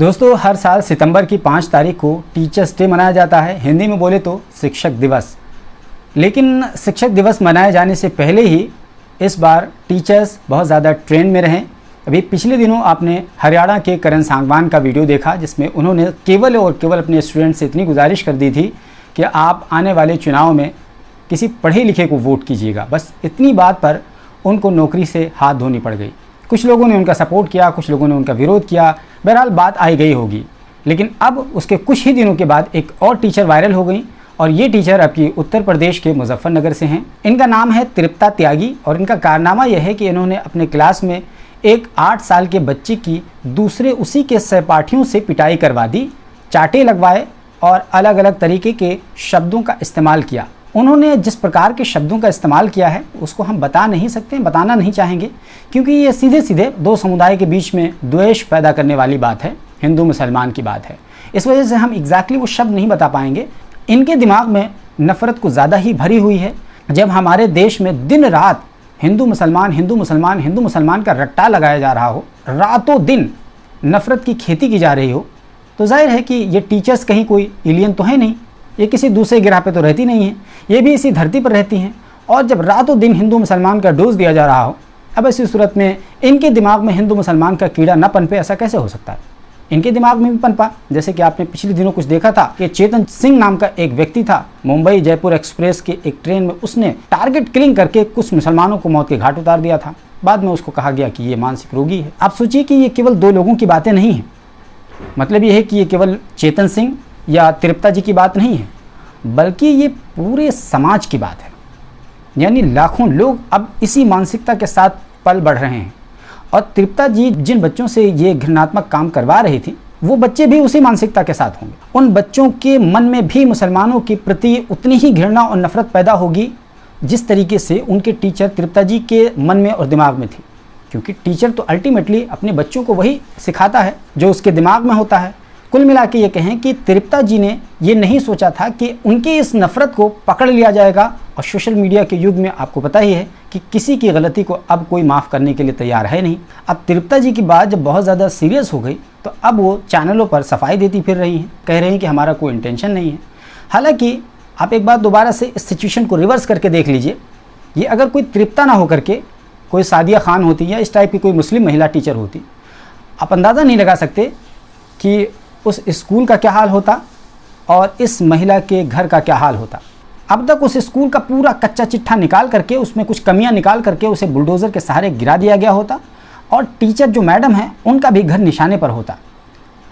दोस्तों, हर साल सितंबर की 5 तारीख को टीचर्स डे मनाया जाता है, हिंदी में बोले तो शिक्षक दिवस। लेकिन शिक्षक दिवस मनाए जाने से पहले ही इस बार टीचर्स बहुत ज़्यादा ट्रेंड में रहें। अभी पिछले दिनों आपने हरियाणा के करण सांगवान का वीडियो देखा, जिसमें उन्होंने केवल और केवल अपने स्टूडेंट से इतनी गुजारिश कर दी थी कि आप आने वाले चुनाव में किसी पढ़े लिखे को वोट कीजिएगा। बस इतनी बात पर उनको नौकरी से हाथ धोनी पड़ गई। कुछ लोगों ने उनका सपोर्ट किया, कुछ लोगों ने उनका विरोध किया। बहरहाल बात आई गई होगी। लेकिन अब उसके कुछ ही दिनों के बाद एक और टीचर वायरल हो गई, और ये टीचर आपकी उत्तर प्रदेश के मुजफ्फरनगर से हैं। इनका नाम है तृप्ता त्यागी, और इनका कारनामा यह है कि इन्होंने अपने क्लास में एक 8 साल के बच्चे की दूसरे उसी के सहपाठियों से पिटाई करवा दी, चाटे लगवाए और अलग अलग तरीके के शब्दों का इस्तेमाल किया। उन्होंने जिस प्रकार के शब्दों का इस्तेमाल किया है उसको हम बता नहीं सकते, बताना नहीं चाहेंगे, क्योंकि ये सीधे सीधे दो समुदाय के बीच में द्वेष पैदा करने वाली बात है, हिंदू मुसलमान की बात है। इस वजह से हम एग्जैक्टली वो शब्द नहीं बता पाएंगे। इनके दिमाग में नफ़रत कुछ ज़्यादा ही भरी हुई है। जब हमारे देश में दिन रात हिंदू मुसलमान हिंदू मुसलमान हिंदू मुसलमान का रट्टा लगाया जा रहा हो, रातों दिन नफ़रत की खेती की जा रही हो, तो जाहिर है कि ये टीचर्स कहीं कोई एलियन तो है नहीं, ये किसी दूसरे ग्रह पे तो रहती नहीं है, ये भी इसी धरती पर रहती हैं। और जब रातों दिन हिंदू मुसलमान का डोज दिया जा रहा हो, अब ऐसी सूरत में इनके दिमाग में हिंदू मुसलमान का कीड़ा न पनपे, ऐसा कैसे हो सकता है? इनके दिमाग में भी पनपा। जैसे कि आपने पिछले दिनों कुछ देखा था कि चेतन सिंह नाम का एक व्यक्ति था, मुंबई जयपुर एक्सप्रेस के एक ट्रेन में उसने टारगेट किलिंग करके कुछ मुसलमानों को मौत के घाट उतार दिया था। बाद में उसको कहा गया कि ये मानसिक रोगी है। आप सोचिए कि ये केवल 2 लोगों की बातें नहीं हैं। मतलब ये है कि ये केवल चेतन सिंह या तृप्ता जी की बात नहीं है, बल्कि ये पूरे समाज की बात है। यानी लाखों लोग अब इसी मानसिकता के साथ पल बढ़ रहे हैं। और तृप्ता जी जिन बच्चों से ये घृणात्मक काम करवा रही थी, वो बच्चे भी उसी मानसिकता के साथ होंगे। उन बच्चों के मन में भी मुसलमानों के प्रति उतनी ही घृणा और नफरत पैदा होगी जिस तरीके से उनके टीचर तृप्ता जी के मन में और दिमाग में थी। क्योंकि टीचर तो अल्टीमेटली अपने बच्चों को वही सिखाता है जो उसके दिमाग में होता है। कुल मिला के ये कहें कि तृप्ता जी ने ये नहीं सोचा था कि उनकी इस नफ़रत को पकड़ लिया जाएगा। और सोशल मीडिया के युग में आपको पता ही है कि किसी की गलती को अब कोई माफ़ करने के लिए तैयार है नहीं। अब तृप्ता जी की बात जब बहुत ज़्यादा सीरियस हो गई तो अब वो चैनलों पर सफाई देती फिर रही हैं, कह रही हैं कि हमारा कोई इंटेंशन नहीं है। हालांकि आप एक बार दोबारा से इस सिचुएशन को रिवर्स करके देख लीजिए। ये अगर कोई तृप्ता ना हो करके कोई सादिया खान होती या इस टाइप की कोई मुस्लिम महिला टीचर होती, आप अंदाज़ा नहीं लगा सकते कि उस स्कूल का क्या हाल होता और इस महिला के घर का क्या हाल होता। अब तक उस स्कूल का पूरा कच्चा चिट्ठा निकाल करके, उसमें कुछ कमियां निकाल करके उसे बुलडोज़र के सहारे गिरा दिया गया होता, और टीचर जो मैडम है उनका भी घर निशाने पर होता।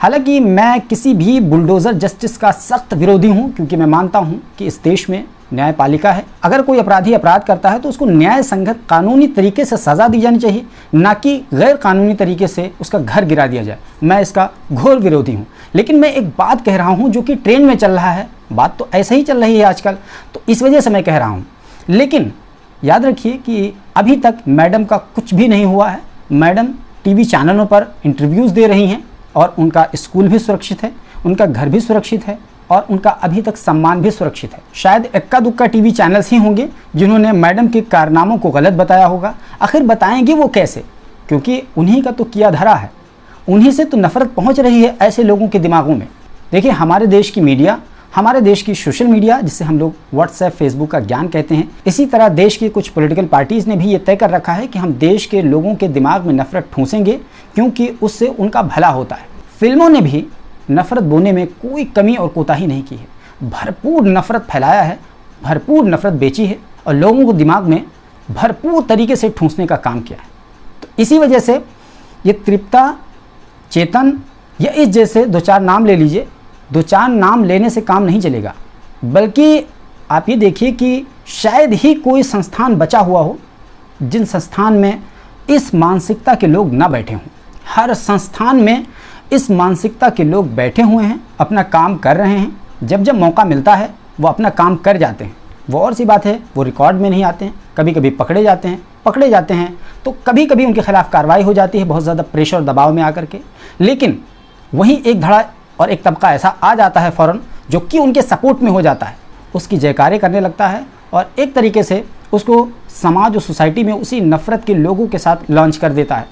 हालांकि मैं किसी भी बुलडोज़र जस्टिस का सख्त विरोधी हूं, क्योंकि मैं मानता हूं कि इस देश में न्यायपालिका है। अगर कोई अपराधी अपराध करता है तो उसको न्याय संगत कानूनी तरीके से सज़ा दी जानी चाहिए, ना कि गैर कानूनी तरीके से उसका घर गिरा दिया जाए। मैं इसका घोर विरोधी हूँ। लेकिन मैं एक बात कह रहा हूँ जो कि ट्रेंड में चल रहा है, बात तो ऐसे ही चल रही है आजकल, तो इस वजह से मैं कह रहा हूँ। लेकिन याद रखिए कि अभी तक मैडम का कुछ भी नहीं हुआ है। मैडम टीवी चैनलों पर इंटरव्यूज़ दे रही हैं, और उनका स्कूल भी सुरक्षित है, उनका घर भी सुरक्षित है, और उनका अभी तक सम्मान भी सुरक्षित है। शायद इक्का दुक्का टीवी चैनल्स ही होंगे जिन्होंने मैडम के कारनामों को गलत बताया होगा। आखिर बताएंगे वो कैसे, क्योंकि उन्हीं का तो किया धरा है, उन्हीं से तो नफरत पहुंच रही है ऐसे लोगों के दिमागों में। देखिए, हमारे देश की मीडिया, हमारे देश की सोशल मीडिया, जिसे हम लोग व्हाट्सएप फेसबुक का ज्ञान कहते हैं, इसी तरह देश की कुछ पॉलिटिकल पार्टीज़ ने भी ये तय कर रखा है कि हम देश के लोगों के दिमाग में नफरत ठूंसेंगे, क्योंकि उससे उनका भला होता है। फिल्मों ने भी नफ़रत बोने में कोई कमी और कोताही नहीं की है, भरपूर नफ़रत फैलाया है, भरपूर नफ़रत बेची है, और लोगों को दिमाग में भरपूर तरीके से ठूंसने का काम किया है। तो इसी वजह से ये तृप्ता, चेतन या इस जैसे 2-4 नाम ले लीजिए, 2-4 नाम लेने से काम नहीं चलेगा। बल्कि आप ये देखिए कि शायद ही कोई संस्थान बचा हुआ हो जिन संस्थान में इस मानसिकता के लोग ना बैठे हों। हर संस्थान में इस मानसिकता के लोग बैठे हुए हैं, अपना काम कर रहे हैं। जब जब मौका मिलता है वो अपना काम कर जाते हैं। वो और सी बात है, वो रिकॉर्ड में नहीं आते हैं, कभी कभी पकड़े जाते हैं तो कभी कभी उनके खिलाफ कार्रवाई हो जाती है, बहुत ज़्यादा प्रेशर और दबाव में आकर के। लेकिन वहीं एक धड़ा और एक तबका ऐसा आ जाता है फ़ौरन, जो कि उनके सपोर्ट में हो जाता है, उसकी जयकारे करने लगता है, और एक तरीके से उसको समाज और सोसाइटी में उसी नफ़रत के लोगों के साथ लॉन्च कर देता है।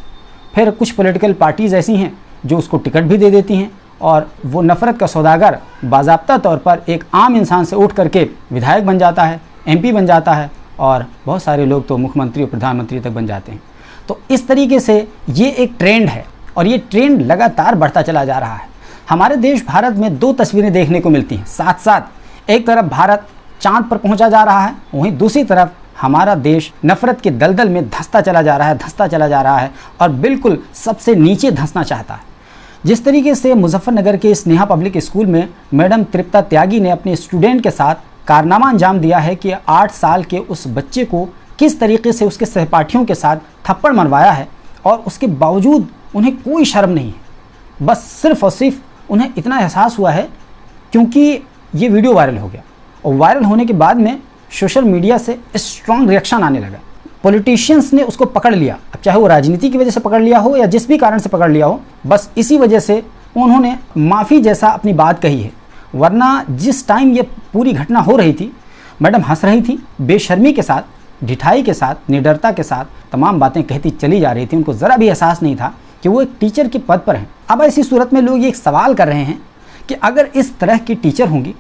फिर कुछ पॉलिटिकल पार्टीज़ ऐसी हैं जो उसको टिकट भी दे देती हैं, और वो नफ़रत का सौदागर बाज़ाब्ता तौर पर एक आम इंसान से उठ करके विधायक बन जाता है, MP बन जाता है, और बहुत सारे लोग तो मुख्यमंत्री और प्रधानमंत्री तक बन जाते हैं। तो इस तरीके से ये एक ट्रेंड है, और ये ट्रेंड लगातार बढ़ता चला जा रहा है। हमारे देश भारत में दो तस्वीरें देखने को मिलती हैं साथ साथ। एक तरफ भारत चांद पर पहुंचा जा रहा है, वहीं दूसरी तरफ हमारा देश नफ़रत के दलदल में धंसता चला जा रहा है और बिल्कुल सबसे नीचे धंसना चाहता है। जिस तरीके से मुजफ्फरनगर के स्नेहा पब्लिक स्कूल में मैडम तृप्ता त्यागी ने अपने स्टूडेंट के साथ कारनामा अंजाम दिया है कि 8 साल के उस बच्चे को किस तरीके से उसके सहपाठियों के साथ थप्पड़ मरवाया है, और उसके बावजूद उन्हें कोई शर्म नहीं है। बस सिर्फ और सिर्फ उन्हें इतना एहसास हुआ है क्योंकि ये वीडियो वायरल हो गया, और वायरल होने के बाद में सोशल मीडिया से स्ट्रॉन्ग रिएक्शन आने लगा। पॉलिटिशियंस ने उसको पकड़ लिया, अब चाहे वो राजनीति की वजह से पकड़ लिया हो या जिस भी कारण से पकड़ लिया हो, बस इसी वजह से उन्होंने माफ़ी जैसा अपनी बात कही है। वरना जिस टाइम ये पूरी घटना हो रही थी, मैडम हंस रही थी, बेशर्मी के साथ, ढिठाई के साथ, निडरता के साथ तमाम बातें कहती चली जा रही थी। उनको ज़रा भी एहसास नहीं था कि वो एक टीचर के पद पर हैं। अब ऐसी सूरत में लोग ये एक सवाल कर रहे हैं कि अगर इस तरह की टीचर होंगी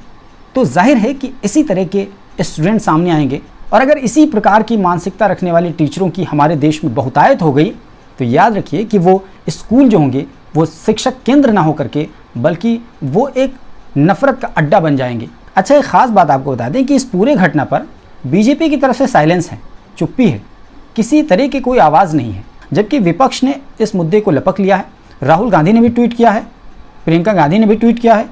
तो जाहिर है कि इसी तरह के स्टूडेंट सामने आएंगे, और अगर इसी प्रकार की मानसिकता रखने वाली टीचरों की हमारे देश में बहुतायत हो गई तो याद रखिए कि वो स्कूल जो होंगे वो शिक्षक केंद्र ना होकर के बल्कि वो एक नफ़रत का अड्डा बन जाएंगे। अच्छा, एक ख़ास बात आपको बता दें कि इस पूरे घटना पर बीजेपी की तरफ से साइलेंस है, चुप्पी है, किसी तरह की कोई आवाज़ नहीं है, जबकि विपक्ष ने इस मुद्दे को लपक लिया है। राहुल गांधी ने भी ट्वीट किया है, प्रियंका गांधी ने भी ट्वीट किया है,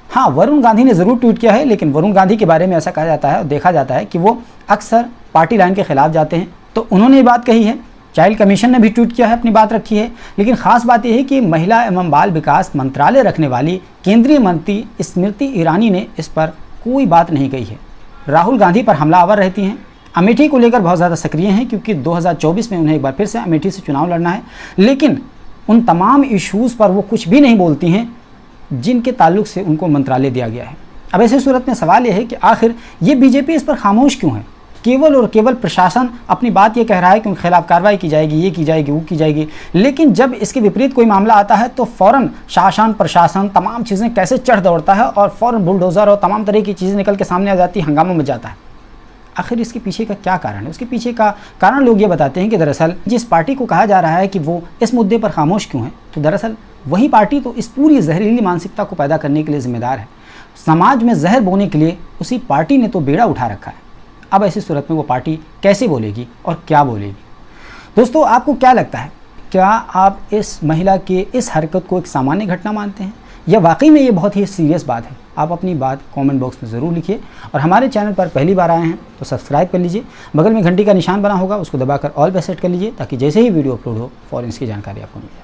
हाँ वरुण गांधी ने ज़रूर ट्वीट किया है, लेकिन वरुण गांधी के बारे में ऐसा कहा जाता है और देखा जाता है कि वो अक्सर पार्टी लाइन के खिलाफ जाते हैं, तो उन्होंने ये बात कही है। चाइल्ड कमीशन ने भी ट्वीट किया है, अपनी बात रखी है। लेकिन ख़ास बात यह है कि महिला एवं बाल विकास मंत्रालय रखने वाली केंद्रीय मंत्री स्मृति ईरानी ने इस पर कोई बात नहीं कही है। राहुल गांधी पर हमलावर रहती हैं, अमेठी को लेकर बहुत ज़्यादा सक्रिय हैं क्योंकि 2024 में उन्हें एक बार फिर से अमेठी से चुनाव लड़ना है, लेकिन उन तमाम इश्यूज़ पर वो कुछ भी नहीं बोलती हैं जिनके ताल्लुक से उनको मंत्रालय दिया गया है। अब ऐसी सूरत में सवाल यह है कि आखिर ये बीजेपी इस पर खामोश क्यों है? केवल और केवल प्रशासन अपनी बात ये कह रहा है कि उनके खिलाफ कार्रवाई की जाएगी, ये की जाएगी, वो की जाएगी, लेकिन जब इसके विपरीत कोई मामला आता है तो फ़ौरन शासन प्रशासन तमाम चीज़ें कैसे चढ़ दौड़ता है और फ़ौरन बुलडोज़र और तमाम तरह की चीज़ें निकल के सामने आ जाती, हंगामा मच जाता है। आखिर इसके पीछे का क्या कारण है? उसके पीछे का कारण लोग ये बताते हैं कि दरअसल जिस पार्टी को कहा जा रहा है कि वो इस मुद्दे पर खामोश क्यों है, तो दरअसल वही पार्टी तो इस पूरी जहरीली मानसिकता को पैदा करने के लिए जिम्मेदार है। समाज में जहर बोने के लिए उसी पार्टी ने तो बेड़ा उठा रखा है। अब ऐसी सूरत में वो पार्टी कैसे बोलेगी और क्या बोलेगी? दोस्तों, आपको क्या लगता है? क्या आप इस महिला के इस हरकत को एक सामान्य घटना मानते हैं या वाकई में ये बहुत ही सीरियस बात है? आप अपनी बात कमेंट बॉक्स में ज़रूर लिखिए, और हमारे चैनल पर पहली बार आए हैं तो सब्सक्राइब कर लीजिए। बगल में घंटी का निशान बना होगा, उसको दबाकर ऑल पे सेट कर लीजिए ताकि जैसे ही वीडियो अपलोड हो फ़ौरन इसकी जानकारी आपको मिले।